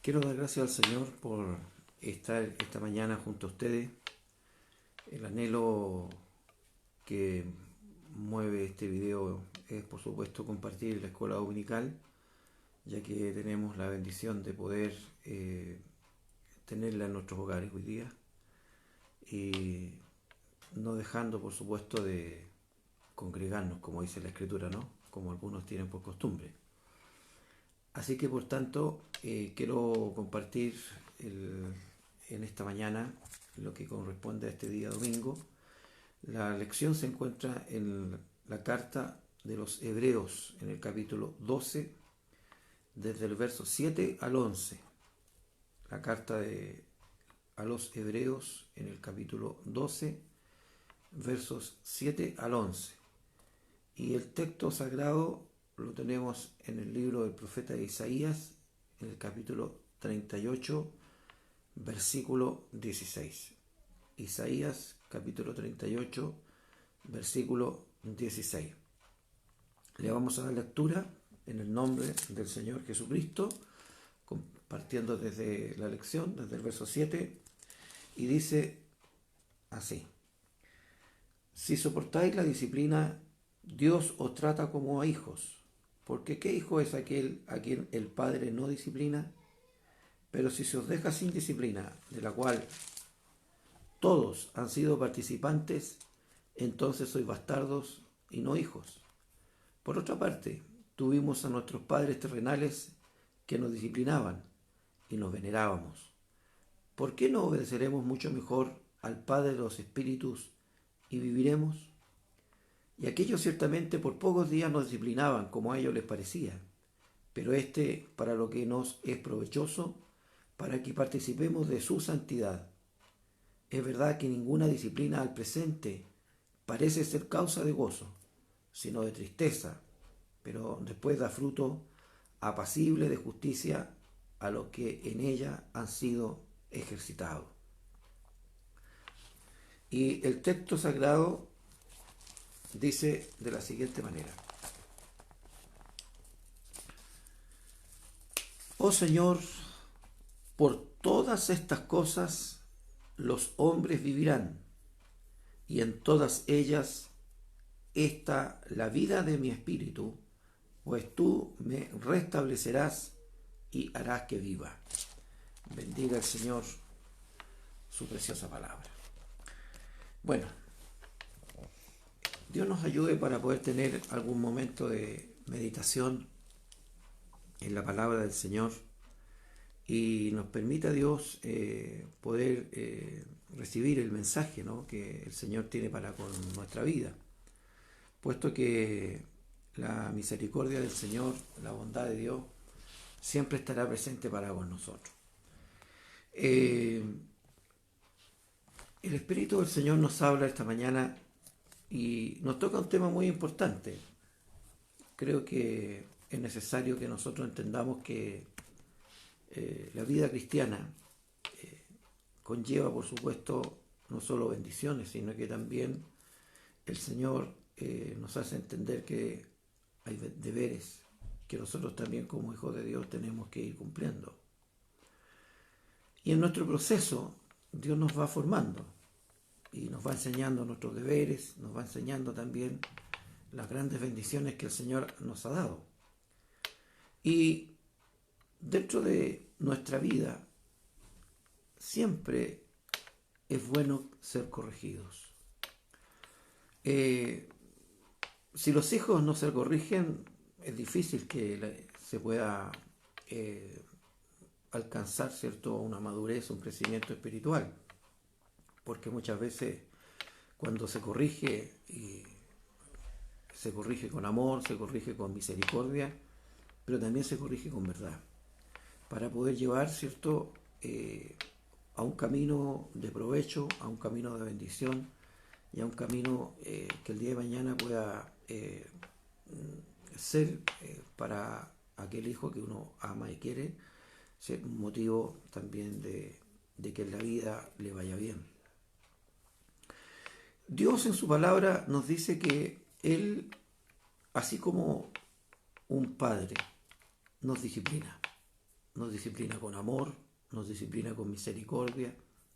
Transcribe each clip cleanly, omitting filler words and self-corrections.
Quiero dar gracias al Señor por estar esta mañana junto a ustedes. El anhelo que mueve este video es, por supuesto, compartir la escuela dominical, ya que tenemos la bendición de poder tenerla en nuestros hogares hoy día y no dejando, por supuesto, de congregarnos, como dice la Escritura, ¿no? Como algunos tienen por costumbre. Así que, por tanto, quiero compartir en esta mañana lo que corresponde a este día domingo. La lección se encuentra en la carta de los Hebreos, en el capítulo 12, desde el verso 7 al 11. La carta a los Hebreos, en el capítulo 12, versos 7 al 11. Y el texto sagrado lo tenemos en el libro del profeta Isaías, en el capítulo 38, versículo 16. Isaías, capítulo 38, versículo 16. Le vamos a dar lectura en el nombre del Señor Jesucristo, compartiendo desde la lección, desde el verso 7, y dice así: si soportáis la disciplina, Dios os trata como a hijos. Porque ¿qué hijo es aquel a quien el Padre no disciplina? Pero si se os deja sin disciplina, de la cual todos han sido participantes, entonces sois bastardos y no hijos. Por otra parte, tuvimos a nuestros padres terrenales que nos disciplinaban y nos venerábamos. ¿Por qué no obedeceremos mucho mejor al Padre de los Espíritus y viviremos? Y aquellos ciertamente por pocos días nos disciplinaban como a ellos les parecía, pero para lo que nos es provechoso, para que participemos de su santidad. Es verdad que ninguna disciplina al presente parece ser causa de gozo, sino de tristeza, pero después da fruto apacible de justicia a los que en ella han sido ejercitados. Y el texto sagrado dice de la siguiente manera: oh Señor, por todas estas cosas los hombres vivirán, y en todas ellas está la vida de mi espíritu, pues tú me restablecerás y harás que viva. Bendiga el Señor su preciosa palabra. Bueno, Dios nos ayude para poder tener algún momento de meditación en la palabra del Señor y nos permita Dios poder recibir el mensaje, ¿no?, que el Señor tiene para con nuestra vida, puesto que la misericordia del Señor, la bondad de Dios, siempre estará presente para con nosotros. El Espíritu del Señor nos habla esta mañana y nos toca un tema muy importante. Creo que es necesario que nosotros entendamos que la vida cristiana conlleva, por supuesto, no solo bendiciones, sino que también el Señor nos hace entender que hay deberes que nosotros también como hijos de Dios tenemos que ir cumpliendo. Y en nuestro proceso Dios nos va formando y nos va enseñando nuestros deberes, nos va enseñando también las grandes bendiciones que el Señor nos ha dado. Y dentro de nuestra vida siempre es bueno ser corregidos. Si los hijos no se corrigen, es difícil que se pueda alcanzar, ¿cierto?, una madurez, un crecimiento espiritual, porque muchas veces cuando se corrige, y se corrige con amor, se corrige con misericordia, pero también se corrige con verdad, para poder llevar, ¿cierto?, a un camino de provecho, a un camino de bendición y a un camino que el día de mañana pueda ser para aquel hijo que uno ama y quiere, ser un motivo también de que en la vida le vaya bien. Dios en su palabra nos dice que Él, así como un padre nos disciplina, nos disciplina con amor, nos disciplina con misericordia,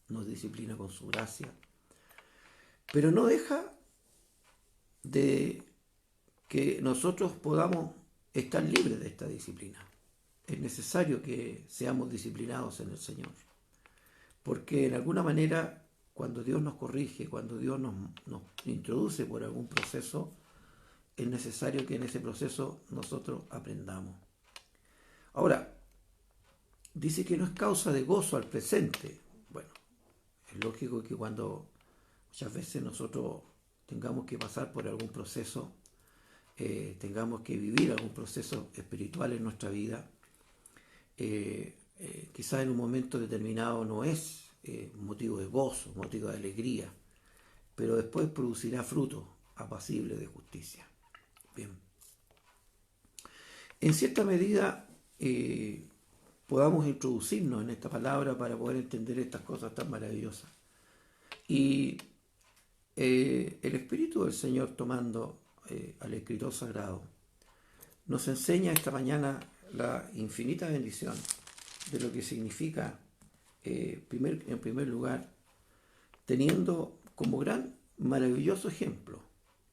nos disciplina con su gracia, pero no deja de que nosotros podamos estar libres de esta disciplina. Es necesario que seamos disciplinados en el Señor, porque en alguna manera, cuando Dios nos corrige, cuando Dios nos introduce por algún proceso, es necesario que en ese proceso nosotros aprendamos. Ahora, dice que no es causa de gozo al presente. Bueno, es lógico que cuando muchas veces nosotros tengamos que pasar por algún proceso, tengamos que vivir algún proceso espiritual en nuestra vida, quizás en un momento determinado no es motivo de gozo, motivo de alegría, pero después producirá fruto apacible de justicia. Bien. En cierta medida podamos introducirnos en esta palabra para poder entender estas cosas tan maravillosas. Y el Espíritu del Señor, tomando al escritor sagrado, nos enseña esta mañana la infinita bendición de lo que significa, en primer lugar, teniendo como gran, maravilloso ejemplo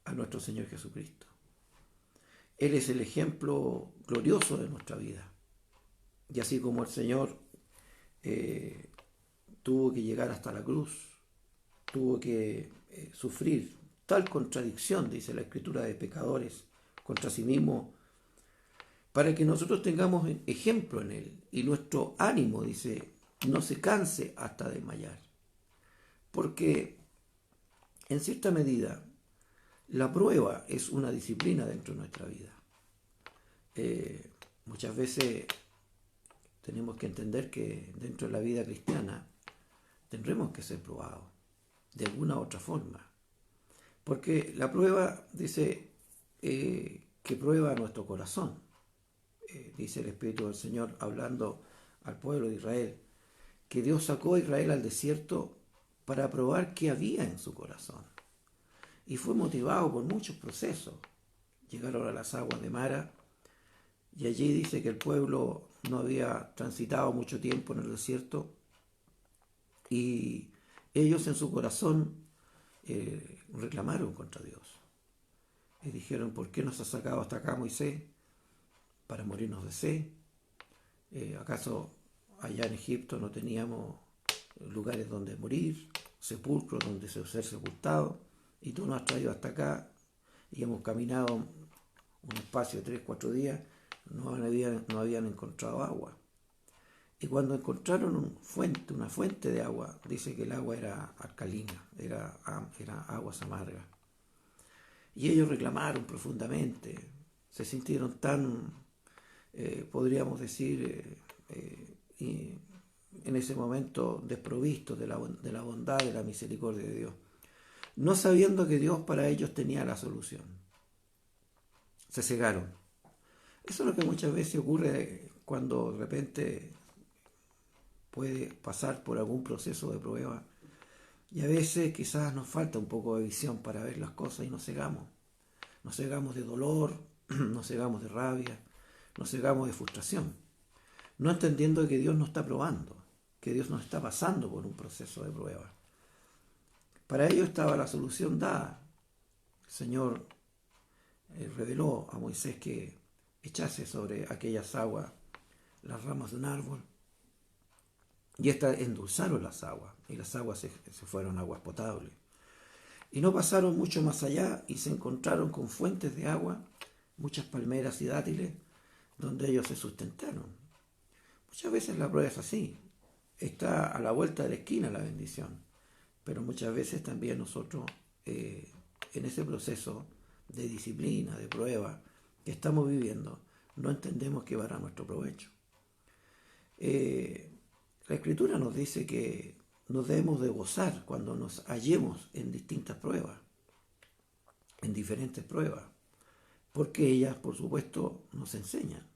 a nuestro Señor Jesucristo. Él es el ejemplo glorioso de nuestra vida. Y así como el Señor tuvo que llegar hasta la cruz, tuvo que sufrir tal contradicción, dice la Escritura, de pecadores contra sí mismo, para que nosotros tengamos ejemplo en Él y nuestro ánimo, dice, no se canse hasta desmayar. Porque en cierta medida la prueba es una disciplina dentro de nuestra vida. Muchas veces tenemos que entender que dentro de la vida cristiana tendremos que ser probados de alguna u otra forma. Porque la prueba dice que prueba nuestro corazón. Dice el Espíritu del Señor hablando al pueblo de Israel, que Dios sacó a Israel al desierto para probar qué había en su corazón. Y fue motivado por muchos procesos. Llegaron a las aguas de Mara, y allí dice que el pueblo no había transitado mucho tiempo en el desierto, y ellos en su corazón reclamaron contra Dios. Y dijeron, ¿por qué nos ha sacado hasta acá Moisés? Para morirnos de sed. ¿Acaso allá en Egipto no teníamos lugares donde morir, sepulcros donde ser sepultado? Y tú nos has traído hasta acá y hemos caminado un espacio de 3-4 días, no habían encontrado agua. Y cuando encontraron una fuente de agua, dice que el agua era alcalina, era aguas amargas. Y ellos reclamaron profundamente, se sintieron tan, podríamos decir, en ese momento desprovistos de la bondad, de la misericordia de Dios, no sabiendo que Dios para ellos tenía la solución. Se cegaron. Eso es lo que muchas veces ocurre cuando de repente puede pasar por algún proceso de prueba, y a veces quizás nos falta un poco de visión para ver las cosas y nos cegamos. Nos cegamos de dolor, nos cegamos de rabia, nos cegamos de frustración, no entendiendo que Dios nos está probando, que Dios nos está pasando por un proceso de prueba. Para ello estaba la solución dada. El Señor reveló a Moisés que echase sobre aquellas aguas las ramas de un árbol, y estas endulzaron las aguas, y las aguas se fueron aguas potables. Y no pasaron mucho más allá y se encontraron con fuentes de agua, muchas palmeras y dátiles, donde ellos se sustentaron. Muchas veces la prueba es así, está a la vuelta de la esquina la bendición, pero muchas veces también nosotros en ese proceso de disciplina, de prueba que estamos viviendo, no entendemos que va a nuestro provecho. La Escritura nos dice que nos debemos de gozar cuando nos hallemos en distintas pruebas, en diferentes pruebas, porque ellas, por supuesto, nos enseñan.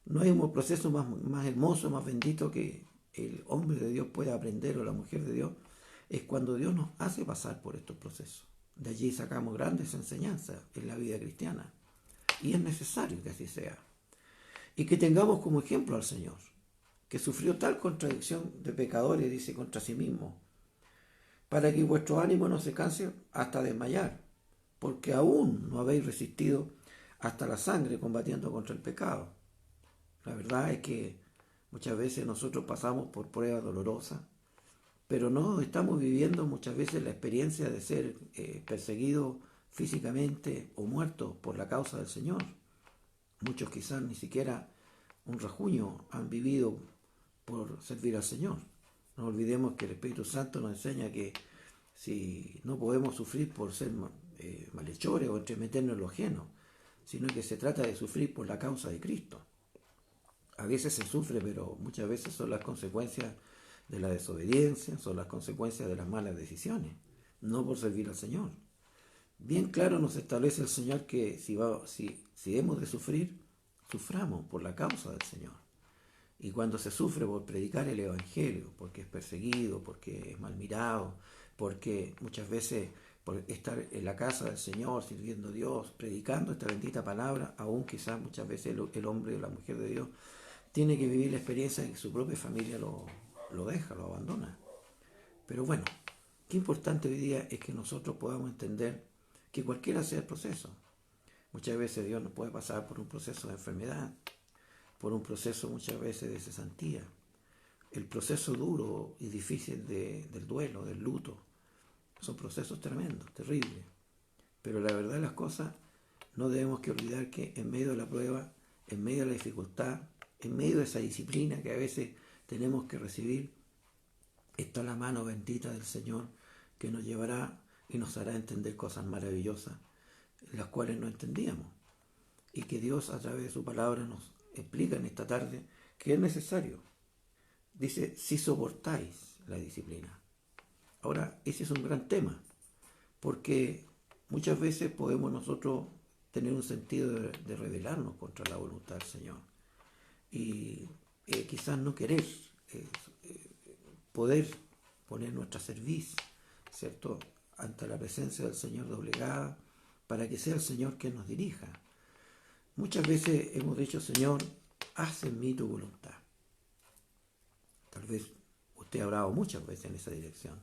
No hay un proceso más hermoso, más bendito que el hombre de Dios pueda aprender, o la mujer de Dios, es cuando Dios nos hace pasar por estos procesos. De allí sacamos grandes enseñanzas en la vida cristiana, y es necesario que así sea. Y que tengamos como ejemplo al Señor. que sufrió tal contradicción de pecadores, dice, contra sí mismo, para que vuestro ánimo no se canse hasta desmayar, porque aún no habéis resistido hasta la sangre combatiendo contra el pecado. La verdad es que muchas veces nosotros pasamos por pruebas dolorosas, pero no estamos viviendo muchas veces la experiencia de ser perseguidos físicamente o muertos por la causa del Señor. Muchos quizás ni siquiera un rasguño han vivido por servir al Señor. No olvidemos que el Espíritu Santo nos enseña que si no podemos sufrir por ser malhechores o entremeternos en lo ajeno, sino que se trata de sufrir por la causa de Cristo. A veces se sufre, pero muchas veces son las consecuencias de la desobediencia, son las consecuencias de las malas decisiones, no por servir al Señor. Bien claro nos establece el Señor que si hemos de sufrir, suframos por la causa del Señor. Y cuando se sufre por predicar el Evangelio, porque es perseguido, porque es mal mirado, porque muchas veces por estar en la casa del Señor, sirviendo a Dios, predicando esta bendita palabra, aún quizás muchas veces el hombre o la mujer de Dios tiene que vivir la experiencia de que su propia familia lo deja, lo abandona. Pero bueno, qué importante hoy día es que nosotros podamos entender que cualquiera sea el proceso. Muchas veces Dios nos puede pasar por un proceso de enfermedad, por un proceso muchas veces de cesantía, el proceso duro y difícil del duelo, del luto. Son procesos tremendos, terribles. Pero la verdad de las cosas, no debemos que olvidar que en medio de la prueba, en medio de la dificultad, en medio de esa disciplina que a veces tenemos que recibir, está la mano bendita del Señor que nos llevará y nos hará entender cosas maravillosas, las cuales no entendíamos. Y que Dios a través de su palabra nos explica en esta tarde que es necesario. Dice, si soportáis la disciplina. Ahora, ese es un gran tema, porque muchas veces podemos nosotros tener un sentido de rebelarnos contra la voluntad del Señor. Y quizás no querer poder poner nuestra cerviz, ¿cierto?, ante la presencia del Señor doblegada, para que sea el Señor quien nos dirija. Muchas veces hemos dicho, Señor, haz en mí tu voluntad. Tal vez usted ha orado muchas veces en esa dirección.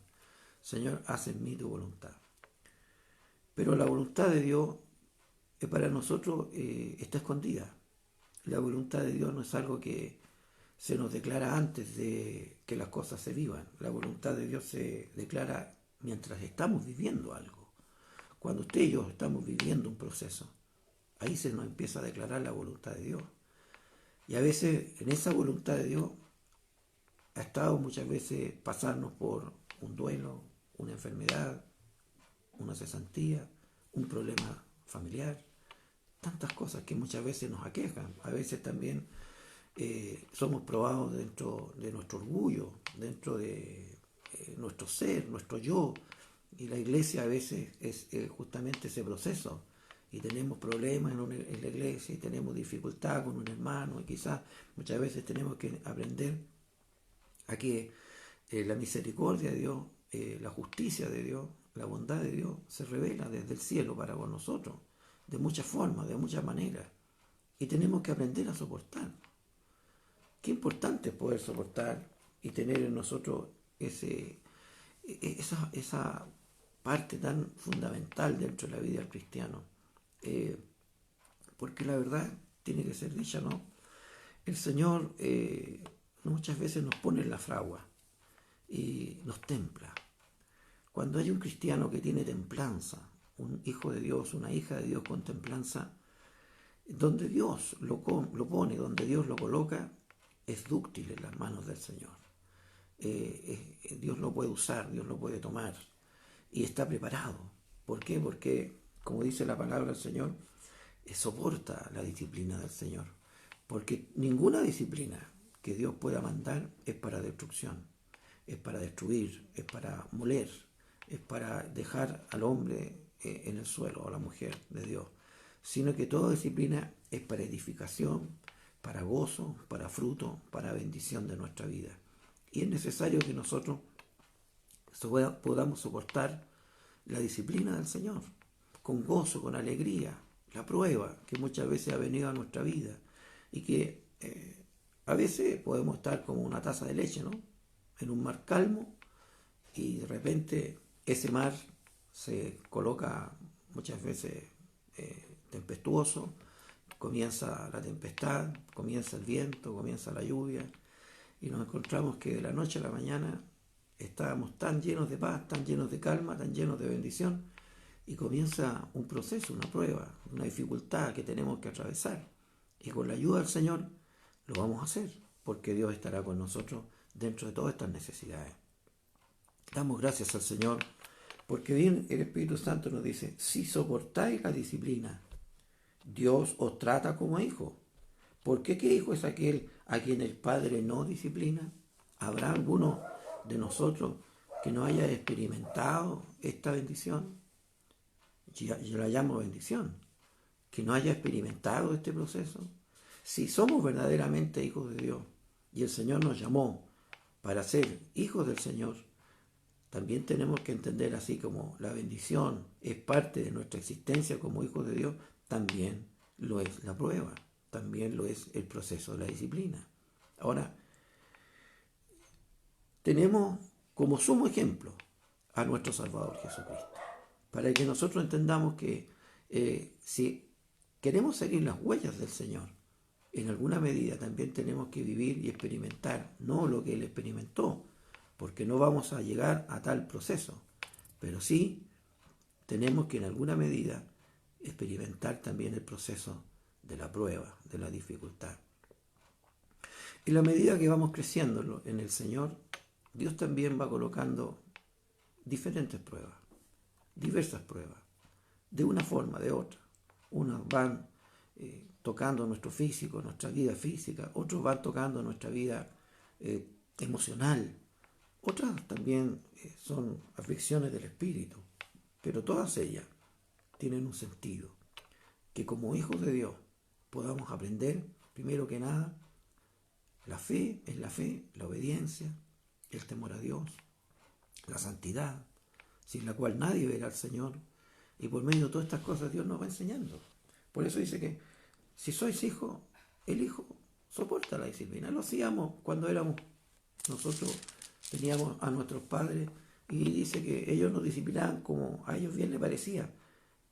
Señor, haz en mí tu voluntad. Pero la voluntad de Dios para nosotros está escondida. La voluntad de Dios no es algo que se nos declara antes de que las cosas se vivan. La voluntad de Dios se declara mientras estamos viviendo algo. Cuando usted y yo estamos viviendo un proceso, ahí se nos empieza a declarar la voluntad de Dios. Y a veces en esa voluntad de Dios ha estado muchas veces pasarnos por un duelo, una enfermedad, una cesantía, un problema familiar, tantas cosas que muchas veces nos aquejan. A veces también somos probados dentro de nuestro orgullo, dentro de nuestro ser, nuestro yo. Y la iglesia a veces es justamente ese proceso. Y tenemos problemas en la iglesia y tenemos dificultad con un hermano. Y quizás muchas veces tenemos que aprender a que la misericordia de Dios, la justicia de Dios, la bondad de Dios se revela desde el cielo para con nosotros, de muchas formas, de muchas maneras. Y tenemos que aprender a soportar. Qué importante es poder soportar y tener en nosotros esa parte tan fundamental dentro de la vida del cristiano. Porque la verdad tiene que ser dicha, ¿no? El Señor muchas veces nos pone en la fragua y nos templa. Cuando hay un cristiano que tiene templanza, un hijo de Dios, una hija de Dios con templanza, donde Dios lo pone, donde Dios lo coloca, es dúctil en las manos del Señor. Dios lo puede usar, Dios lo puede tomar y está preparado. ¿Por qué? Porque, como dice la palabra del Señor, soporta la disciplina del Señor. Porque ninguna disciplina que Dios pueda mandar es para destrucción, es para destruir, es para moler, es para dejar al hombre en el suelo, o a la mujer de Dios, sino que toda disciplina es para edificación, para gozo, para fruto, para bendición de nuestra vida. Y es necesario que nosotros podamos soportar la disciplina del Señor, con gozo, con alegría, la prueba que muchas veces ha venido a nuestra vida y que A veces podemos estar como una taza de leche, ¿no? En un mar calmo y de repente ese mar se coloca muchas veces tempestuoso, comienza la tempestad, comienza el viento, comienza la lluvia y nos encontramos que de la noche a la mañana estábamos tan llenos de paz, tan llenos de calma, tan llenos de bendición y comienza un proceso, una prueba, una dificultad que tenemos que atravesar y con la ayuda del Señor lo vamos a hacer porque Dios estará con nosotros dentro de todas estas necesidades. Damos gracias al Señor porque bien el Espíritu Santo nos dice, si soportáis la disciplina, Dios os trata como hijos. ¿Por qué hijo es aquel a quien el Padre no disciplina? ¿Habrá alguno de nosotros que no haya experimentado esta bendición? Yo la llamo bendición. Que no haya experimentado este proceso. Si somos verdaderamente hijos de Dios y el Señor nos llamó para ser hijos del Señor, también tenemos que entender así como la bendición es parte de nuestra existencia como hijos de Dios, también lo es la prueba, también lo es el proceso de la disciplina. Ahora, tenemos como sumo ejemplo a nuestro Salvador Jesucristo, para que nosotros entendamos que si queremos seguir las huellas del Señor, en alguna medida también tenemos que vivir y experimentar, no lo que Él experimentó, porque no vamos a llegar a tal proceso, pero sí tenemos que en alguna medida experimentar también el proceso de la prueba, de la dificultad. En la medida que vamos creciendo en el Señor, Dios también va colocando diferentes pruebas, diversas pruebas, de una forma, de otra. Unas van tocando nuestro físico, nuestra vida física, otros van tocando nuestra vida emocional, otras también son aflicciones del espíritu, pero todas ellas tienen un sentido, que como hijos de Dios podamos aprender, primero que nada, la fe es la fe, la obediencia, el temor a Dios, la santidad, sin la cual nadie verá al Señor, y por medio de todas estas cosas Dios nos va enseñando. Por eso dice que si sois hijos, el hijo soporta la disciplina. Lo hacíamos cuando éramos nosotros, teníamos a nuestros padres y dice que ellos nos disciplinaban como a ellos bien les parecía,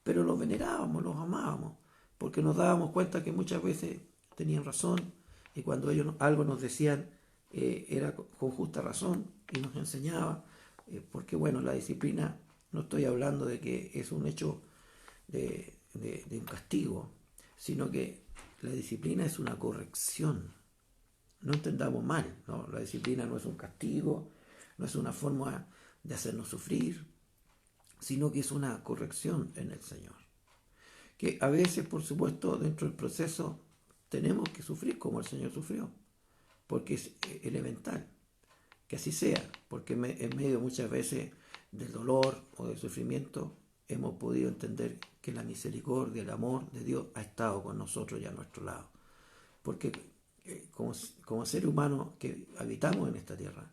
pero los venerábamos, los amábamos, porque nos dábamos cuenta que muchas veces tenían razón y cuando ellos algo nos decían era con justa razón y nos enseñaba, porque bueno, la disciplina, no estoy hablando de que es un hecho de un castigo, sino que la disciplina es una corrección. No entendamos mal, ¿no? La disciplina no es un castigo, no es una forma de hacernos sufrir, sino que es una corrección en el Señor. Que a veces, por supuesto, dentro del proceso tenemos que sufrir como el Señor sufrió, porque es elemental que así sea, porque en medio muchas veces del dolor o del sufrimiento hemos podido entender que la misericordia, el amor de Dios ha estado con nosotros y a nuestro lado. Porque como seres humanos que habitamos en esta tierra,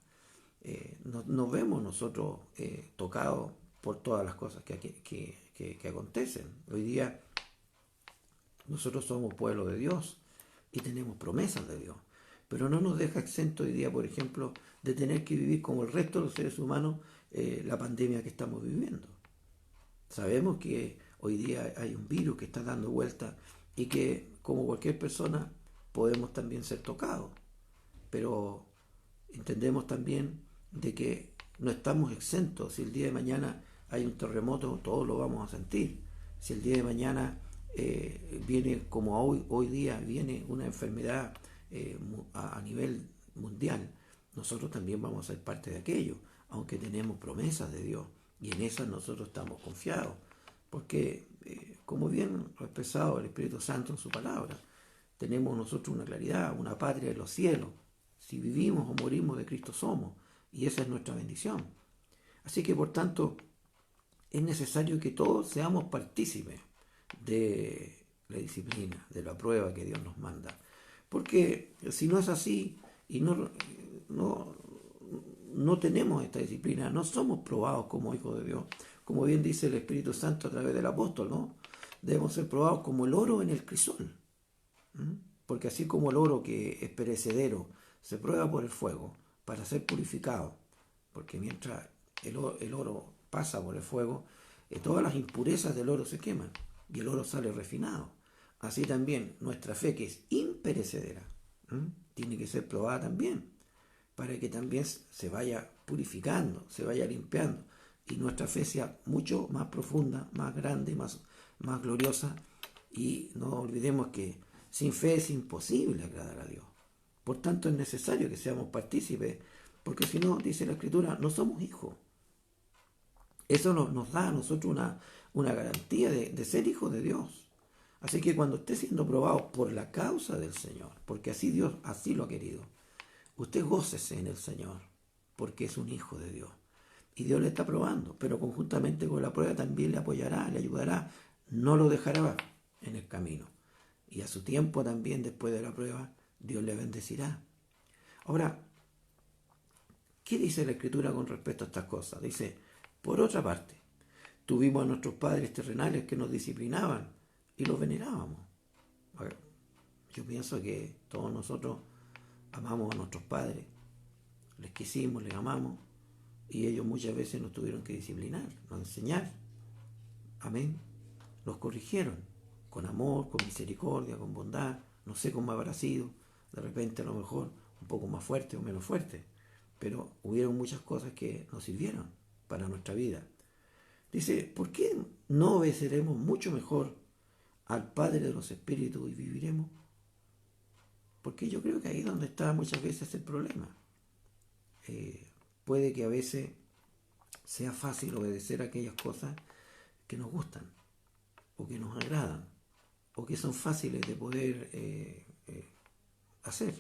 nos vemos nosotros tocados por todas las cosas que acontecen. Hoy día nosotros somos pueblo de Dios y tenemos promesas de Dios, pero no nos deja exento hoy día, por ejemplo, de tener que vivir como el resto de los seres humanos la pandemia que estamos viviendo. Sabemos que hoy día hay un virus que está dando vuelta y que como cualquier persona podemos también ser tocados, pero entendemos también de que no estamos exentos. Si el día de mañana hay un terremoto, todos lo vamos a sentir. Si el día de mañana viene, como hoy día, viene una enfermedad a nivel mundial, nosotros también vamos a ser parte de aquello, aunque tenemos promesas de Dios y en esas nosotros estamos confiados, porque como bien lo ha expresado el Espíritu Santo en su palabra, tenemos nosotros una claridad, una patria de los cielos. Si vivimos o morimos de Cristo somos, y esa es nuestra bendición. Así que por tanto es necesario que todos seamos partícipes de la disciplina, de la prueba que Dios nos manda. Porque si no es así y no tenemos esta disciplina, no somos probados como hijos de Dios. Como bien dice el Espíritu Santo a través del apóstol, ¿no? Debemos ser probados como el oro en el crisol. Porque así como el oro que es perecedero se prueba por el fuego para ser purificado, porque mientras el oro pasa por el fuego, todas las impurezas del oro se queman y el oro sale refinado. Así también nuestra fe, que es imperecedera, tiene que ser probada también, para que también se vaya purificando, se vaya limpiando, y nuestra fe sea mucho más profunda, más grande, más gloriosa. Y no olvidemos que sin fe es imposible agradar a Dios. Por tanto, es necesario que seamos partícipes, porque si no, dice la Escritura, no somos hijos. Eso nos da a nosotros una garantía de ser hijos de Dios. Así que cuando esté siendo probado por la causa del Señor, porque así Dios así lo ha querido, usted gócese en el Señor, porque es un hijo de Dios. Y Dios le está probando, pero conjuntamente con la prueba también le apoyará, le ayudará, no lo dejará en el camino. Y a su tiempo también, después de la prueba, Dios le bendecirá. Ahora, ¿qué dice la Escritura con respecto a estas cosas? Dice, por otra parte, tuvimos a nuestros padres terrenales que nos disciplinaban y los venerábamos. A ver, yo pienso que todos nosotros amamos a nuestros padres, les quisimos, les amamos, y ellos muchas veces nos tuvieron que disciplinar, nos enseñar. Amén. Nos corrigieron con amor, con misericordia, con bondad. No sé cómo habrá sido, de repente a lo mejor un poco más fuerte o menos fuerte, pero hubieron muchas cosas que nos sirvieron para nuestra vida. Dice, ¿por qué no obedeceremos mucho mejor al Padre de los Espíritus y viviremos? Porque yo creo que ahí es donde está muchas veces el problema. Puede que a veces sea fácil obedecer a aquellas cosas que nos gustan o que nos agradan o que son fáciles de poder hacer.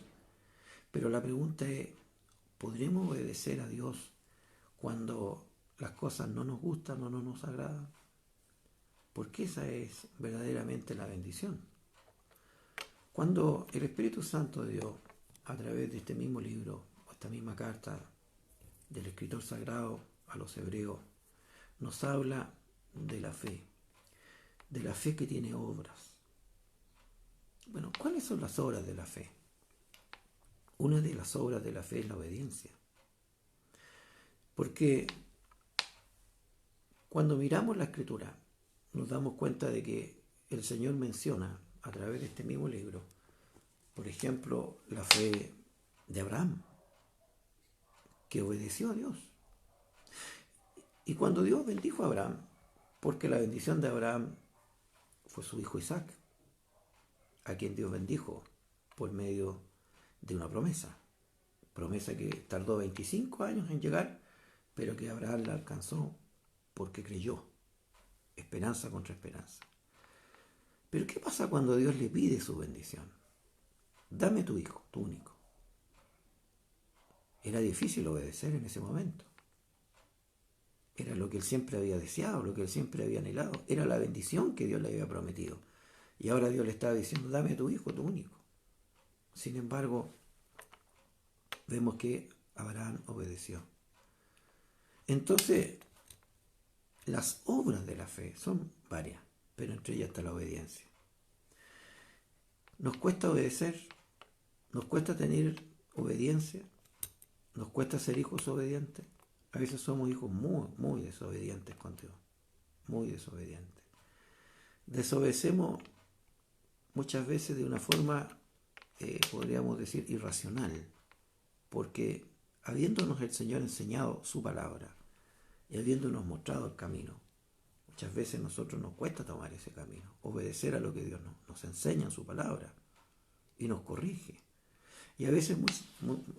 Pero la pregunta es, ¿podremos obedecer a Dios cuando las cosas no nos gustan o no nos agradan? Porque esa es verdaderamente la bendición. Cuando el Espíritu Santo de Dios, a través de este mismo libro, o esta misma carta del escritor sagrado a los hebreos, nos habla de la fe que tiene obras. Bueno, ¿cuáles son las obras de la fe? Una de las obras de la fe es la obediencia. Porque cuando miramos la Escritura, nos damos cuenta de que el Señor menciona a través de este mismo libro, por ejemplo, la fe de Abraham, que obedeció a Dios. Y cuando Dios bendijo a Abraham, porque la bendición de Abraham fue su hijo Isaac, a quien Dios bendijo por medio de una promesa que tardó 25 años en llegar, pero que Abraham la alcanzó porque creyó, esperanza contra esperanza. Pero ¿qué pasa cuando Dios le pide su bendición? Dame tu hijo, tu único. Era difícil obedecer en ese momento. Era lo que él siempre había deseado, lo que él siempre había anhelado. Era la bendición que Dios le había prometido. Y ahora Dios le estaba diciendo, dame tu hijo, tu único. Sin embargo, vemos que Abraham obedeció. Entonces, las obras de la fe son varias, pero entre ellas está la obediencia. Nos cuesta obedecer, nos cuesta tener obediencia, nos cuesta ser hijos obedientes. A veces somos hijos muy, muy desobedientes con Dios, muy desobedientes. Desobedecemos muchas veces de una forma, podríamos decir, irracional, porque habiéndonos el Señor enseñado su palabra y habiéndonos mostrado el camino, muchas veces a nosotros nos cuesta tomar ese camino, obedecer a lo que Dios nos enseña en su palabra y nos corrige. Y a veces,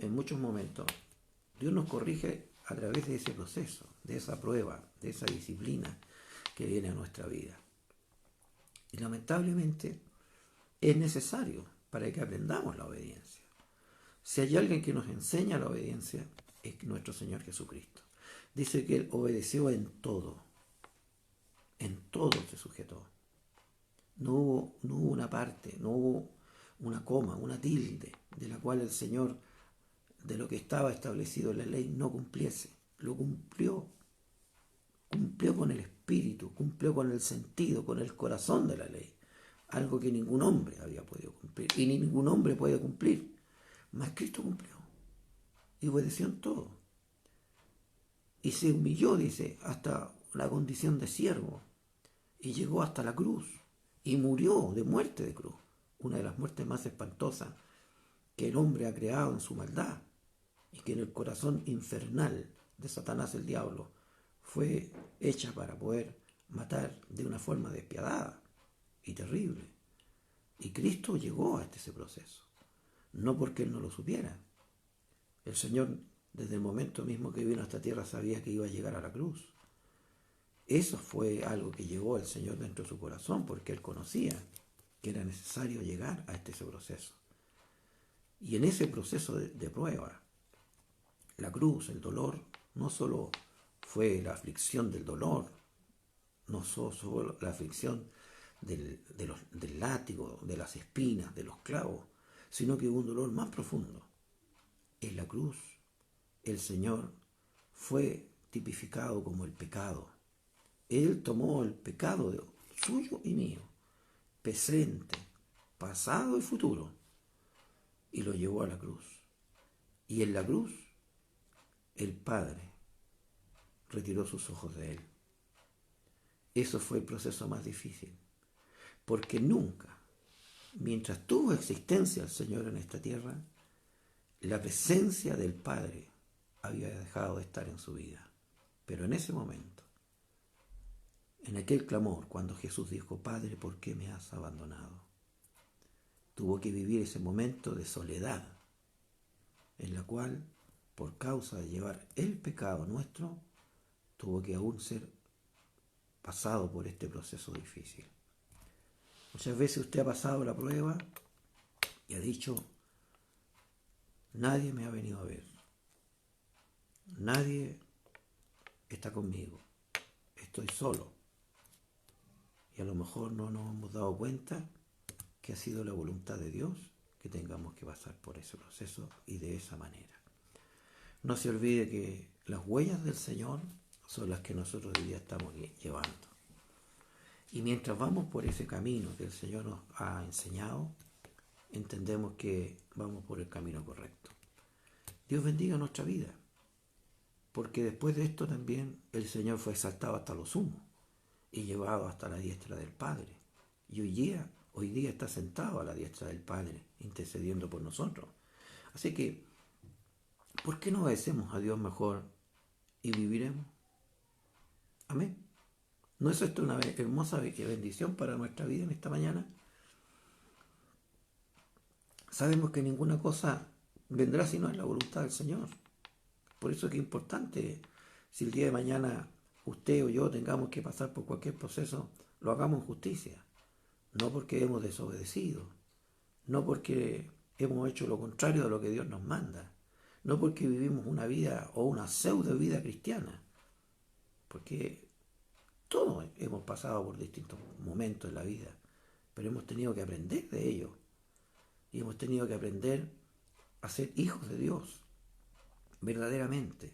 en muchos momentos, Dios nos corrige a través de ese proceso, de esa prueba, de esa disciplina que viene a nuestra vida. Y lamentablemente es necesario para que aprendamos la obediencia. Si hay alguien que nos enseña la obediencia, es nuestro Señor Jesucristo. Dice que Él obedeció en todo se sujetó. No hubo una parte, no hubo una coma, una tilde, de la cual el Señor, de lo que estaba establecido en la ley, no cumpliese. Lo cumplió con el espíritu, cumplió con el sentido, con el corazón de la ley. algo que ningún hombre había podido cumplir y ni ningún hombre puede cumplir, mas Cristo cumplió y obedeció en todo y se humilló, dice, hasta la condición de siervo y llegó hasta la cruz y murió de muerte de cruz, una de las muertes más espantosas que el hombre ha creado en su maldad y que en el corazón infernal de Satanás el diablo fue hecha para poder matar de una forma despiadada y terrible. Y Cristo llegó hasta ese proceso, no porque Él no lo supiera. El Señor, desde el momento mismo que vino a esta tierra, sabía que iba a llegar a la cruz. Eso fue algo que llegó al Señor dentro de su corazón, porque Él conocía que era necesario llegar a ese proceso. Y en ese proceso de prueba, la cruz, el dolor, no solo fue la aflicción del dolor, no solo la aflicción del látigo, de las espinas, de los clavos, sino que hubo un dolor más profundo. En la cruz, el Señor fue tipificado como el pecado. Él tomó el pecado suyo y mío, presente, pasado y futuro, y lo llevó a la cruz. Y en la cruz, el Padre retiró sus ojos de él. Eso fue el proceso más difícil, porque nunca, mientras tuvo existencia el Señor en esta tierra, la presencia del Padre había dejado de estar en su vida. Pero en ese momento, en aquel clamor, cuando Jesús dijo, Padre, ¿por qué me has abandonado? Tuvo que vivir ese momento de soledad, en la cual, por causa de llevar el pecado nuestro, tuvo que aún ser pasado por este proceso difícil. Muchas veces usted ha pasado la prueba y ha dicho, nadie me ha venido a ver, nadie está conmigo, estoy solo. Y a lo mejor no nos hemos dado cuenta que ha sido la voluntad de Dios que tengamos que pasar por ese proceso y de esa manera. No se olvide que las huellas del Señor son las que nosotros hoy día estamos llevando. Y mientras vamos por ese camino que el Señor nos ha enseñado, entendemos que vamos por el camino correcto. Dios bendiga nuestra vida, porque después de esto también el Señor fue exaltado hasta lo sumo y llevado hasta la diestra del Padre. Y hoy día está sentado a la diestra del Padre, intercediendo por nosotros. Así que, ¿por qué no obedecemos a Dios mejor y viviremos? Amén. ¿No es esto una hermosa bendición para nuestra vida en esta mañana? Sabemos que ninguna cosa vendrá si no es la voluntad del Señor. Por eso es que es importante, si el día de mañana usted o yo tengamos que pasar por cualquier proceso, lo hagamos en justicia. No porque hemos desobedecido, no porque hemos hecho lo contrario de lo que Dios nos manda, no porque vivimos una vida o una pseudo vida cristiana, porque todos hemos pasado por distintos momentos en la vida, pero hemos tenido que aprender de ello y hemos tenido que aprender a ser hijos de Dios, verdaderamente,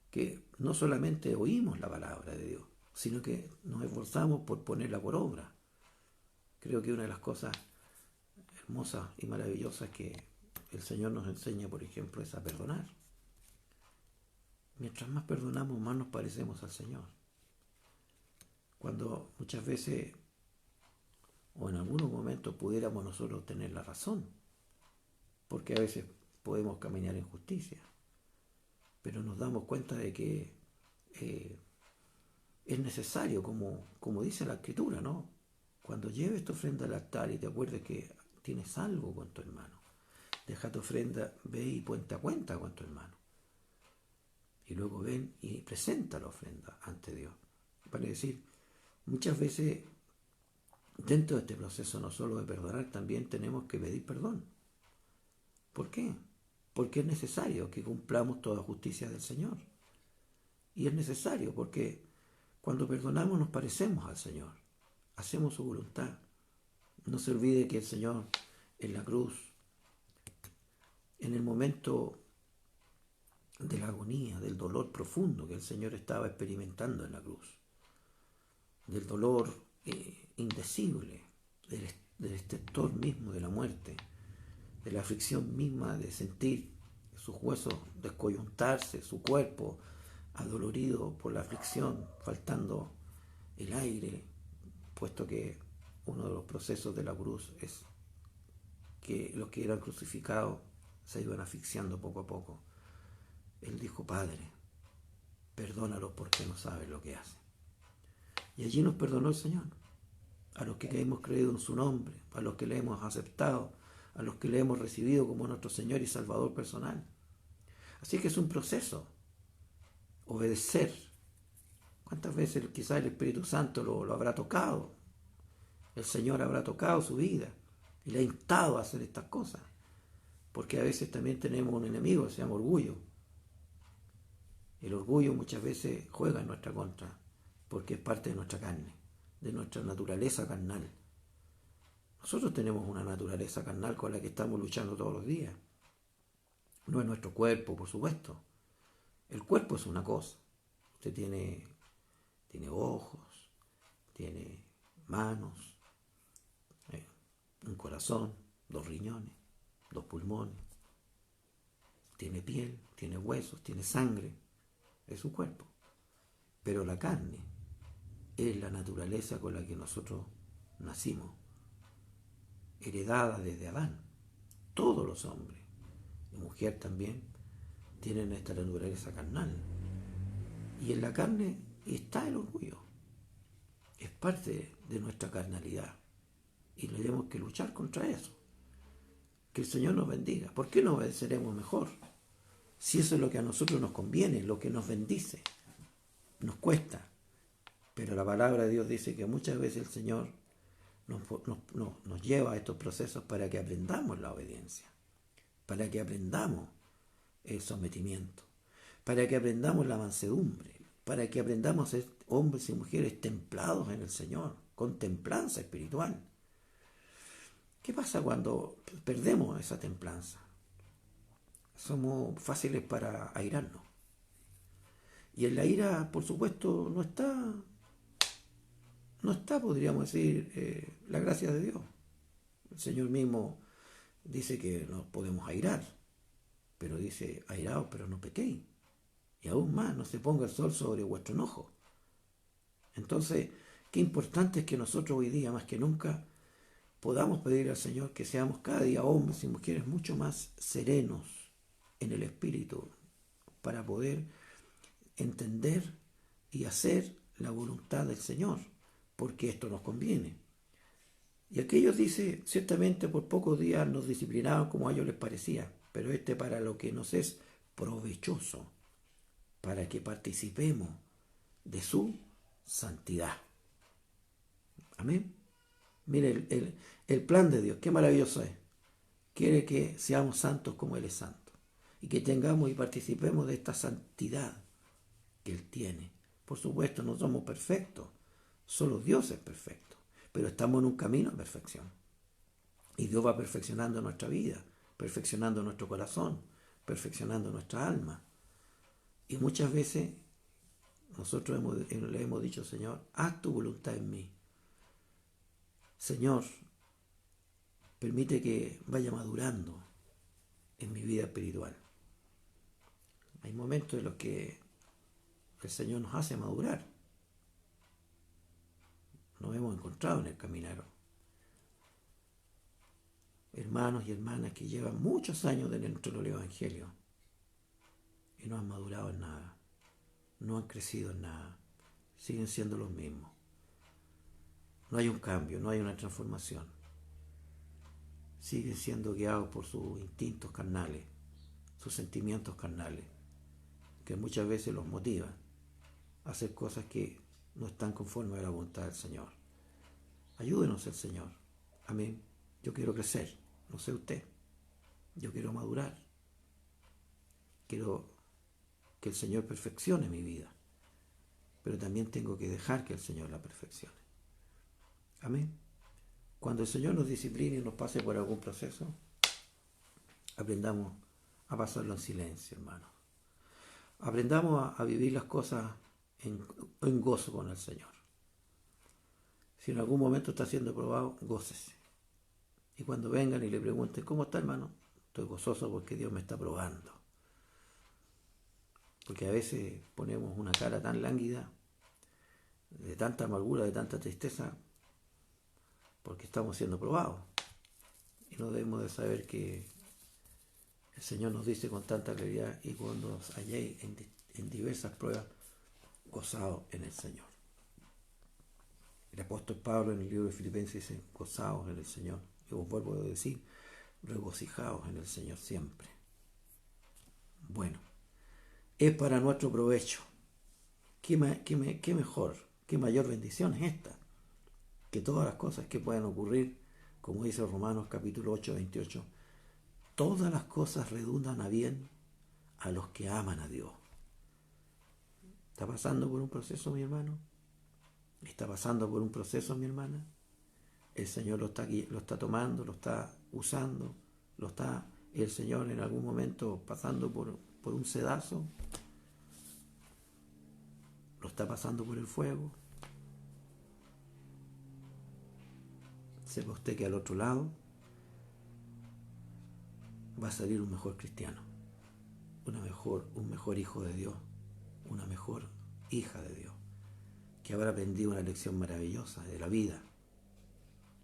que no solamente oímos la palabra de Dios, sino que nos esforzamos por ponerla por obra. Creo que una de las cosas hermosas y maravillosas que el Señor nos enseña, por ejemplo, es a perdonar. Mientras más perdonamos, más nos parecemos al Señor. Cuando muchas veces, o en algunos momentos, pudiéramos nosotros tener la razón, porque a veces podemos caminar en justicia, pero nos damos cuenta de que es necesario, como dice la Escritura, ¿no? Cuando lleves tu ofrenda al altar y te acuerdes que tienes algo con tu hermano, deja tu ofrenda, ve y ponte a cuenta con tu hermano. Y luego ven y presenta la ofrenda ante Dios. Para decir, muchas veces dentro de este proceso no solo de perdonar, también tenemos que pedir perdón. ¿Por qué? Porque es necesario que cumplamos toda justicia del Señor. Y es necesario porque cuando perdonamos nos parecemos al Señor, hacemos su voluntad. No se olvide que el Señor en la cruz, en el momento de la agonía, del dolor profundo que el Señor estaba experimentando en la cruz, del dolor indecible, del estertor mismo de la muerte, de la aflicción misma de sentir sus huesos descoyuntarse, su cuerpo adolorido por la aflicción, faltando el aire, puesto que uno de los procesos de la cruz es que los que eran crucificados se iban asfixiando poco a poco. Él dijo: Padre, perdónalos porque no saben lo que hacen. Y allí nos perdonó el Señor, a los que hemos creído en su nombre, a los que le hemos aceptado, a los que le hemos recibido como nuestro Señor y Salvador personal. Así que es un proceso, obedecer. ¿Cuántas veces quizás el Espíritu Santo lo habrá tocado? El Señor habrá tocado su vida y le ha instado a hacer estas cosas. Porque a veces también tenemos un enemigo que se llama orgullo. El orgullo muchas veces juega en nuestra contra, porque es parte de nuestra carne, de nuestra naturaleza carnal. Nosotros tenemos una naturaleza carnal con la que estamos luchando todos los días. No es nuestro cuerpo, por supuesto. El cuerpo es una cosa. Usted tiene ojos, tiene manos, un corazón, 2 riñones, 2 pulmones, tiene piel, tiene huesos, tiene sangre. Es su cuerpo. Pero la carne es la naturaleza con la que nosotros nacimos, heredada desde Adán. Todos los hombres, y mujer también, tienen esta naturaleza carnal. Y en la carne está el orgullo. Es parte de nuestra carnalidad. Y tenemos que luchar contra eso. Que el Señor nos bendiga. ¿Por qué no obedeceremos mejor? Si eso es lo que a nosotros nos conviene, lo que nos bendice. Nos cuesta. Pero la palabra de Dios dice que muchas veces el Señor nos lleva a estos procesos para que aprendamos la obediencia, para que aprendamos el sometimiento, para que aprendamos la mansedumbre, para que aprendamos a ser hombres y mujeres templados en el Señor, con templanza espiritual. ¿Qué pasa cuando perdemos esa templanza? Somos fáciles para airarnos. Y en la ira, por supuesto, no está, podríamos decir, la gracia de Dios. El Señor mismo dice que nos podemos airar, pero dice: airaos, pero no pequéis. Y aún más, no se ponga el sol sobre vuestro enojo. Entonces, qué importante es que nosotros hoy día, más que nunca, podamos pedir al Señor que seamos cada día hombres y mujeres mucho más serenos en el espíritu, para poder entender y hacer la voluntad del Señor, porque esto nos conviene. Y aquellos, dice, ciertamente por pocos días nos disciplinaban como a ellos les parecía, pero para lo que nos es provechoso, para que participemos de su santidad. Amén. Mire el plan de Dios, qué maravilloso es. Quiere que seamos santos como Él es santo, y que tengamos y participemos de esta santidad que Él tiene. Por supuesto, no somos perfectos, solo Dios es perfecto, pero estamos en un camino de perfección. Y Dios va perfeccionando nuestra vida, perfeccionando nuestro corazón, perfeccionando nuestra alma. Y muchas veces nosotros le hemos dicho: Señor, haz tu voluntad en mí. Señor, permite que vaya madurando en mi vida espiritual. Hay momentos en los que el Señor nos hace madurar. Nos hemos encontrado en el caminar hermanos y hermanas que llevan muchos años dentro del Evangelio y no han madurado en nada, no han crecido en nada, siguen siendo los mismos. No hay un cambio, no hay una transformación. Siguen siendo guiados por sus instintos carnales, sus sentimientos carnales, que muchas veces los motivan a hacer cosas que no están conformes a la voluntad del Señor. Ayúdenos el Señor. Amén. Yo quiero crecer, no sé usted. Yo quiero madurar. Quiero que el Señor perfeccione mi vida, pero también tengo que dejar que el Señor la perfeccione. Amén. Cuando el Señor nos discipline y nos pase por algún proceso, aprendamos a pasarlo en silencio, hermano. Aprendamos a vivir las cosas en gozo con el Señor. Si en algún momento está siendo probado, gócese. Y cuando vengan y le pregunten, ¿cómo está, hermano? Estoy gozoso porque Dios me está probando. Porque a veces ponemos una cara tan lánguida, de tanta amargura, de tanta tristeza, porque estamos siendo probados. Y no debemos de saber que el Señor nos dice con tanta claridad, y cuando os halléis en diversas pruebas, gozaos en el Señor. El apóstol Pablo en el libro de Filipenses dice, gozaos en el Señor. Y os vuelvo a decir, regocijaos en el Señor siempre. Bueno, es para nuestro provecho. ¿Qué mejor, qué mayor bendición es esta? Que todas las cosas que puedan ocurrir, como dice Romanos capítulo 8, 28, todas las cosas redundan a bien a los que aman a Dios. ¿Está pasando por un proceso, mi hermano? ¿Está pasando por un proceso, mi hermana? El Señor lo está tomando, lo está usando, lo está el Señor en algún momento pasando por un sedazo, lo está pasando por el fuego. Sepa usted que al otro lado va a salir un mejor cristiano, un mejor hijo de Dios, una mejor hija de Dios, que habrá aprendido una lección maravillosa de la vida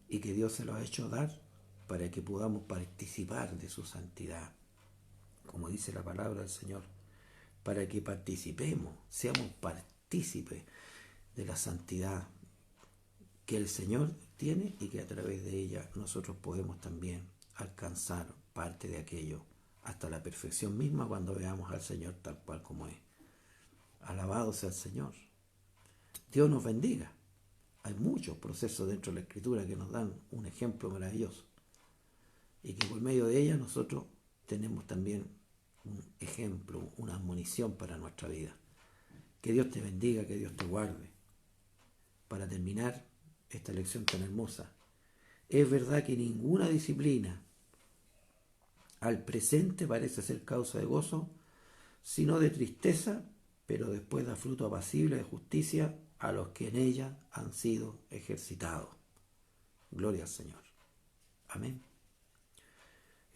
y que Dios se lo ha hecho dar para que podamos participar de su santidad, como dice la palabra del Señor, para que participemos, seamos partícipes de la santidad que el Señor tiene y que a través de ella nosotros podemos también alcanzar parte de aquello hasta la perfección misma cuando veamos al Señor tal cual como es. Alabado sea el Señor. Dios nos bendiga. Hay muchos procesos dentro de la Escritura que nos dan un ejemplo maravilloso y que por medio de ella nosotros tenemos también un ejemplo, una admonición para nuestra vida. Que Dios te bendiga, que Dios te guarde. Para terminar esta lección tan hermosa, es verdad que ninguna disciplina al presente parece ser causa de gozo, sino de tristeza, pero después da fruto apacible de justicia a los que en ella han sido ejercitados. Gloria al Señor. Amén.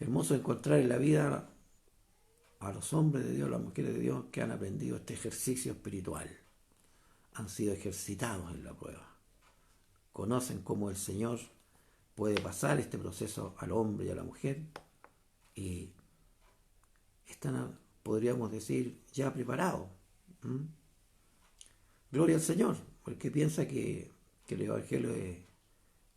Hermoso encontrar en la vida a los hombres de Dios, a las mujeres de Dios que han aprendido este ejercicio espiritual. Han sido ejercitados en la prueba. Conocen cómo el Señor puede pasar este proceso al hombre y a la mujer y están, podríamos decir, ya preparados. Gloria al Señor, porque piensa que el Evangelio es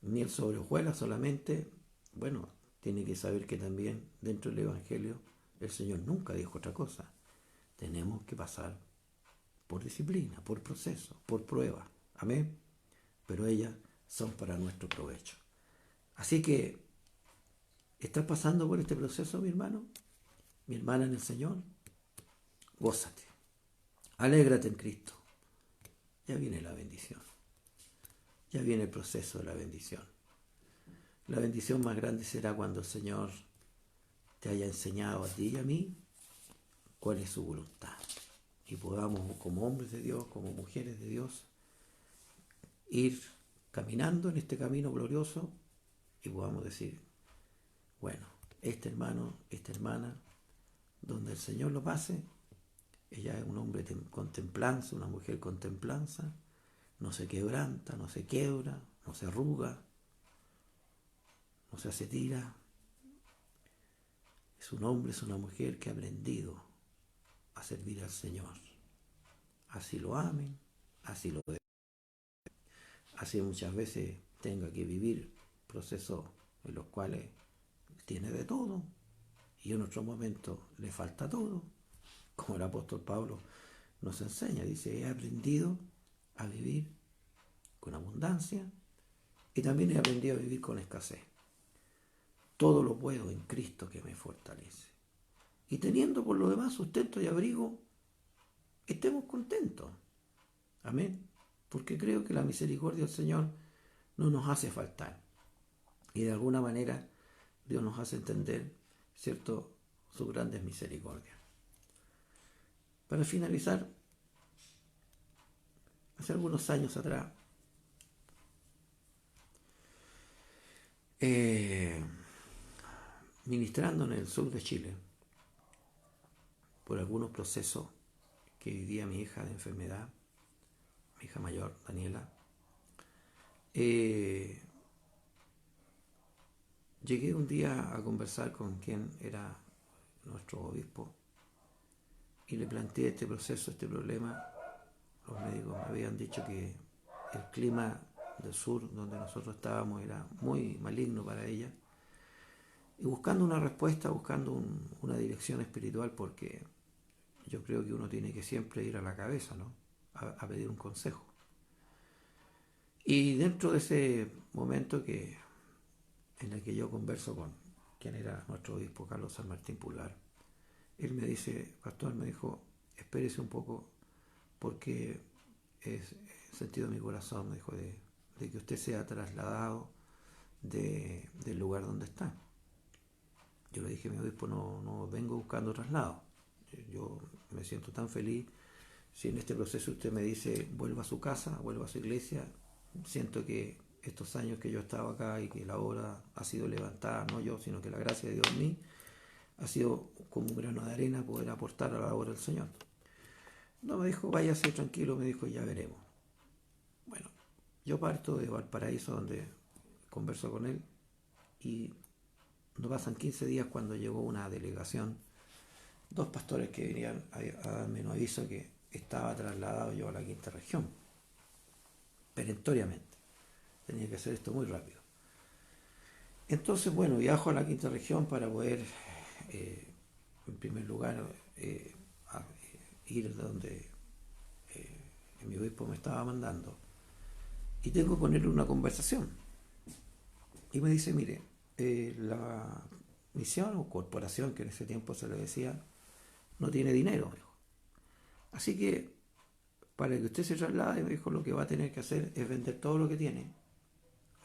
miel sobre hojuelas solamente, bueno, tiene que saber que también dentro del Evangelio el Señor nunca dijo otra cosa. Tenemos que pasar por disciplina, por proceso, por prueba. Amén. Pero ellas son para nuestro provecho. Así que, ¿estás pasando por este proceso, mi hermano? Mi hermana en el Señor. Gózate. Alégrate en Cristo. Ya viene la bendición. Ya viene el proceso de la bendición. La bendición más grande será cuando el Señor te haya enseñado a ti y a mí cuál es su voluntad. Y podamos, como hombres de Dios, como mujeres de Dios, ir caminando en este camino glorioso y podamos decir, bueno, este hermano, esta hermana, donde el Señor lo pase, ella es un hombre con templanza, una mujer con templanza, no se quebranta, no se quiebra, no se arruga, no se hace tira. Es un hombre, es una mujer que ha aprendido a servir al Señor. Así lo amen, así lo deben. Así muchas veces tenga que vivir procesos en los cuales tiene de todo y en otros momentos le falta todo, como el apóstol Pablo nos enseña. Dice, he aprendido a vivir con abundancia y también he aprendido a vivir con escasez. Todo lo puedo en Cristo que me fortalece. Y teniendo por lo demás sustento y abrigo, estemos contentos. Amén. Porque creo que la misericordia del Señor no nos hace faltar. Y de alguna manera Dios nos hace entender, ¿cierto?, sus grandes misericordias. Para finalizar, hace algunos años atrás, Eh, Ministrando en el sur de Chile por algunos procesos que vivía mi hija de enfermedad, mi hija mayor, Daniela, eh, llegué un día a conversar con quien era nuestro obispo y le planteé este proceso, este problema. Los médicos me habían dicho que el clima del sur donde nosotros estábamos era muy maligno para ella, y buscando una respuesta, buscando una dirección espiritual, porque yo creo que uno tiene que siempre ir a la cabeza, ¿no? A pedir un consejo. Y dentro de ese momento en el que yo converso con quien era nuestro obispo, Carlos San Martín Pulgar, él me dice: pastor, me dijo, espérese un poco, porque es sentido de mi corazón, me dijo, de que usted sea trasladado del lugar donde está. Yo le dije: mi obispo, no vengo buscando traslado. Yo me siento tan feliz. Si en este proceso usted me dice vuelva a su casa, vuelva a su iglesia, siento que estos años que yo he estado acá y que la obra ha sido levantada, no yo, sino que la gracia de Dios en mí, ha sido como un grano de arena poder aportar a la obra del Señor. No, me dijo, váyase tranquilo, me dijo, ya veremos. Bueno, yo parto de Valparaíso, donde converso con él, y no pasan 15 días cuando llegó una delegación, dos pastores que venían a darme un aviso que estaba trasladado yo a la quinta región, perentoriamente. Tenía que hacer esto muy rápido. Entonces, bueno, viajo a la quinta región para poder, eh, en primer lugar, ir donde mi obispo me estaba mandando. Y tengo que ponerle una conversación. Y me dice, mire, la misión o corporación, que en ese tiempo se le decía, no tiene dinero, me dijo. Así que, para que usted se traslade, me dijo, lo que va a tener que hacer es vender todo lo que tiene,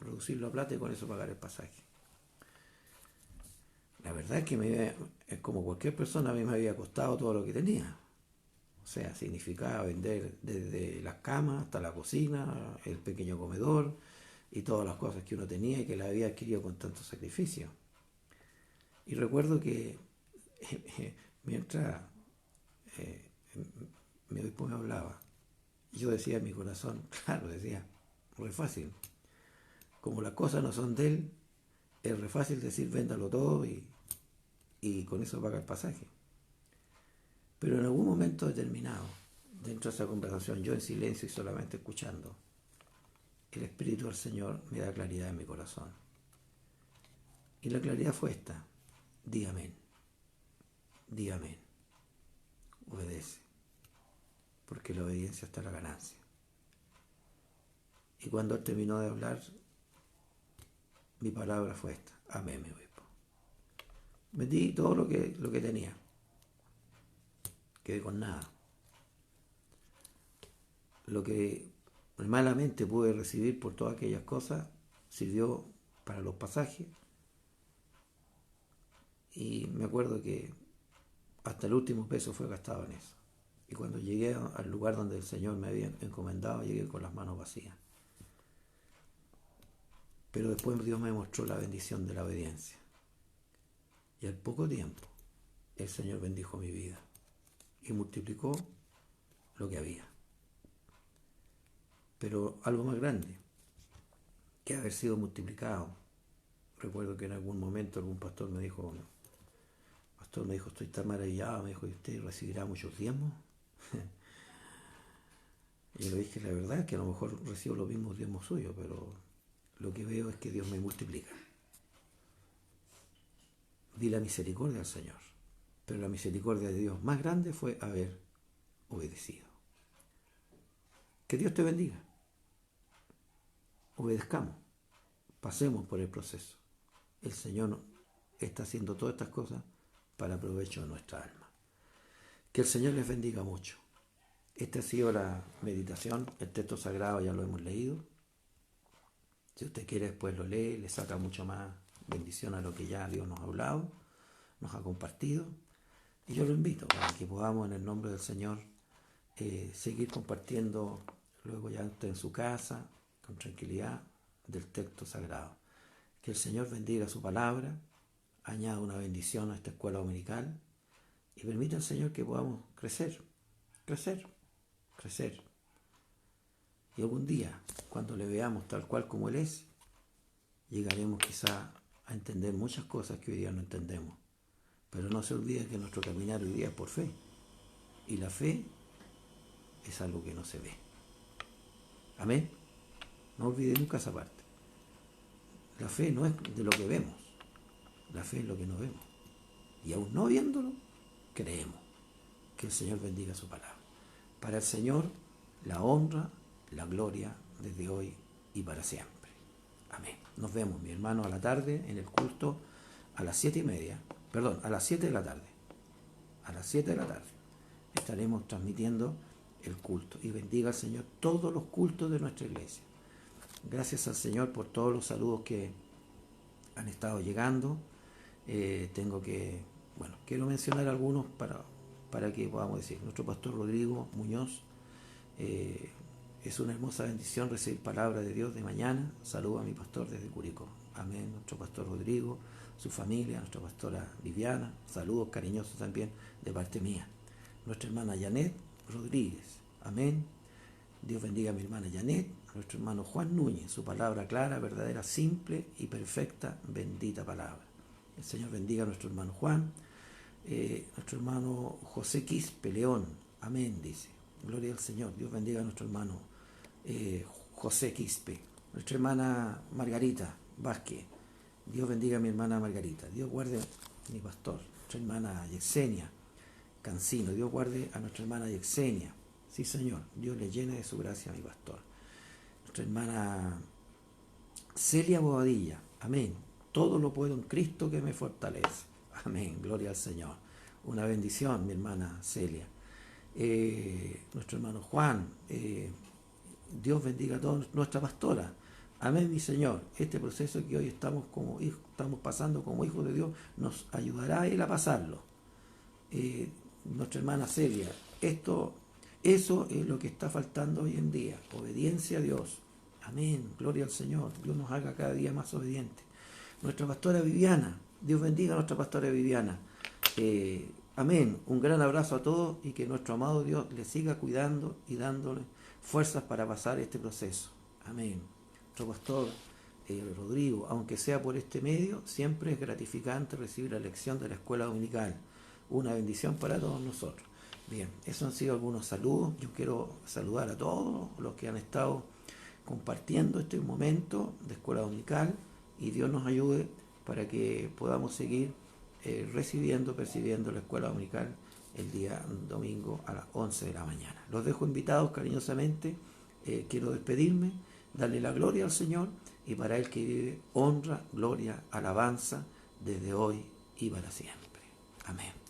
reducirlo a plata y con eso pagar el pasaje. La verdad es que como cualquier persona, a mí me había costado todo lo que tenía. O sea, significaba vender desde las camas hasta la cocina, el pequeño comedor y todas las cosas que uno tenía y que la había adquirido con tanto sacrificio. Y recuerdo que mientras eh, mi obispo me hablaba, yo decía en mi corazón, claro, decía, re fácil. Como las cosas no son de él, es re fácil decir véndalo todo y con eso paga el pasaje. Pero en algún momento determinado, dentro de esa conversación, yo en silencio y solamente escuchando, el Espíritu del Señor me da claridad en mi corazón. Y la claridad fue esta: di amén, di amén, obedece, porque la obediencia está en la ganancia. Y cuando él terminó de hablar, mi palabra fue esta: amén, mi obispo. Vendí todo lo que tenía, quedé con nada. Lo que malamente pude recibir por todas aquellas cosas sirvió para los pasajes, y me acuerdo que hasta el último peso fue gastado en eso. Y cuando llegué al lugar donde el Señor me había encomendado, llegué con las manos vacías. Pero después Dios me mostró la bendición de la obediencia. Y al poco tiempo el Señor bendijo mi vida y multiplicó lo que había. Pero algo más grande que haber sido multiplicado. Recuerdo que en algún momento algún pastor me dijo, estoy tan maravillado, me dijo, ¿y usted recibirá muchos diezmos? Y yo le dije, la verdad es que a lo mejor recibo los mismos diezmos suyos, pero lo que veo es que Dios me multiplica. Vi la misericordia del Señor, pero la misericordia de Dios más grande fue haber obedecido. Que Dios te bendiga. Obedezcamos, pasemos por el proceso. El Señor está haciendo todas estas cosas para provecho de nuestra alma. Que el Señor les bendiga mucho. Esta ha sido la meditación. El texto sagrado ya lo hemos leído. Si usted quiere, después lo lee, le saca mucho más bendición a lo que ya Dios nos ha hablado, nos ha compartido. Y yo lo invito para que podamos, en el nombre del Señor, seguir compartiendo luego ya usted en su casa, con tranquilidad, del texto sagrado. Que el Señor bendiga su palabra, añada una bendición a esta escuela dominical y permita al Señor que podamos crecer, crecer, crecer. Y algún día, cuando le veamos tal cual como Él es, llegaremos quizá a entender muchas cosas que hoy día no entendemos. Pero no se olvide que nuestro caminar hoy día es por fe. Y la fe es algo que no se ve. Amén. No olvide nunca esa parte. La fe no es de lo que vemos. La fe es lo que no vemos. Y aún no viéndolo, creemos. Que el Señor bendiga su palabra. Para el Señor, la honra, la gloria desde hoy y para siempre. Amén. Nos vemos, mi hermano, a la tarde en el culto a las 7:30. Perdón, a las 7 de la tarde. A las 7 de la tarde estaremos transmitiendo el culto. Y bendiga al Señor todos los cultos de nuestra iglesia. Gracias al Señor por todos los saludos que han estado llegando. Quiero mencionar algunos para que podamos decir. Nuestro pastor Rodrigo Muñoz, es una hermosa bendición recibir palabra de Dios de mañana. Saludo a mi pastor desde Curicó. Amén. Nuestro pastor Rodrigo, su familia, nuestra pastora Viviana, saludos cariñosos también de parte mía. Nuestra hermana Janet Rodríguez. Amén. Dios bendiga a mi hermana Janet, a nuestro hermano Juan Núñez, su palabra clara, verdadera, simple y perfecta, bendita palabra. El Señor bendiga a nuestro hermano Juan, nuestro hermano José Quispe León. Amén, dice. Gloria al Señor. Dios bendiga a nuestro hermano José Quispe. Nuestra hermana Margarita Vázquez. Dios bendiga a mi hermana Margarita. Dios guarde a mi pastor. Nuestra hermana Yexenia Cancino. Dios guarde a nuestra hermana Yexenia. Sí, Señor. Dios le llene de su gracia a mi pastor. Nuestra hermana Celia Bobadilla. Amén. Todo lo puedo en Cristo que me fortalece. Amén. Gloria al Señor. Una bendición, mi hermana Celia. Nuestro hermano Juan. Dios bendiga a toda nuestra pastora. Amén, mi Señor. Este proceso que hoy estamos pasando como hijos de Dios nos ayudará a Él a pasarlo. Nuestra hermana Celia. Eso es lo que está faltando hoy en día. Obediencia a Dios. Amén. Gloria al Señor. Dios nos haga cada día más obedientes. Nuestra pastora Viviana. Dios bendiga a nuestra pastora Viviana. Amén. Un gran abrazo a todos y que nuestro amado Dios le siga cuidando y dándole fuerzas para pasar este proceso. Amén. Nuestro pastor Rodrigo, aunque sea por este medio, siempre es gratificante recibir la lección de la escuela dominical. Una bendición para todos nosotros. Bien, esos han sido algunos saludos. Yo quiero saludar a todos los que han estado compartiendo este momento de escuela dominical y Dios nos ayude para que podamos seguir percibiendo la escuela dominical el día domingo a las 11 de la mañana. Los dejo invitados cariñosamente. Quiero despedirme, darle la gloria al Señor y para Él que vive honra, gloria, alabanza desde hoy y para siempre. Amén.